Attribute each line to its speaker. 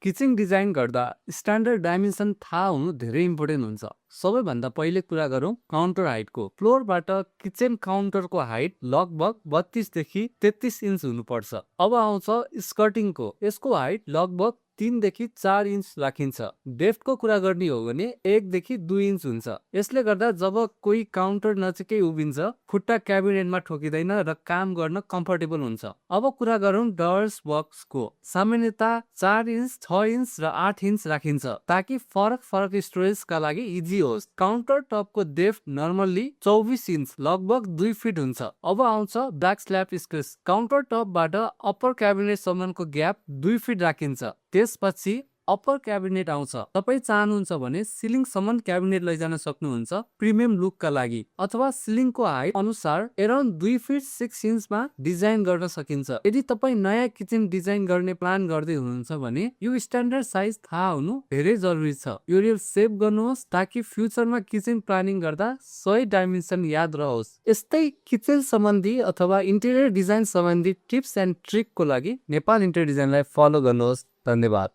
Speaker 1: Kitchen design गर्दा standard dimension थाहा हुनु धेरै इम्पोर्टेन्ट हुन्छ। सबैभन्दा पहिले कुरा गरौँ काउन्टर हाइटको। फ्लोरबाट किचन काउन्टरको हाइट लगभग 32 देखि 33 इन्च हुनुपर्छ। अब आउँछ स्कर्टिङको। यसको हाइट लगभग 3 देखि 4 इन्च राखिन्छ। डेप्थको कुरा गर्ने हो भने 1 देखि 2 इन्च हुन्छ। यसले गर्दा जब कोही काउन्टर नजिकै उभिन्छ, खुट्टा क्याबिनेटमा ठोकिँदैन र काम गर्न कम्फर्टेबल हुन्छ। अब कुरा गरौँ डर्स बक्सको। सामान्यतः 4 इन्च, 6 इन्च र 8 इन्च राखिन्छ ताकि फरक स्टोरेजका लागि इजी होस्। काउन्टर टपको डेप्थ नर्मल्ली 24 इन्च लगभग 2 फिट हुन्छ। अब आउँछ ब्याक स्ल्याब स्पेस। काउन्टर टपबाट अप्पर क्याबिनेटसम्मको ग्याप 2 फिट राखिन्छ। त्यसपछि अप्पर क्याबिनेट आउँछ। तपाईँ चाहनुहुन्छ भने सिलिङसम्म क्याबिनेट लैजान सक्नुहुन्छ प्रिमियम लुकका लागि, अथवा सिलिङको हाइट अनुसार अराउन्ड 2 फिट 6 इन्चमा डिजाइन गर्न सकिन्छ। यदि तपाईँ नयाँ किचन डिजाइन गर्ने प्लान गर्दै हुनुहुन्छ भने यो स्ट्यान्डर्ड साइज थाहा हुनु धेरै जरुरी छ। यो सेभ गर्नुहोस् ताकि फ्युचरमा किचन प्लानिङ गर्दा सही डाइमेन्सन याद रहोस्। यस्तै किचन सम्बन्धी अथवा इन्टेरियर डिजाइन सम्बन्धी टिप्स एन्ड ट्रिकको लागि नेपाल इन्टेरियर डिजाइनलाई फलो गर्नुहोस्। धन्यवाद।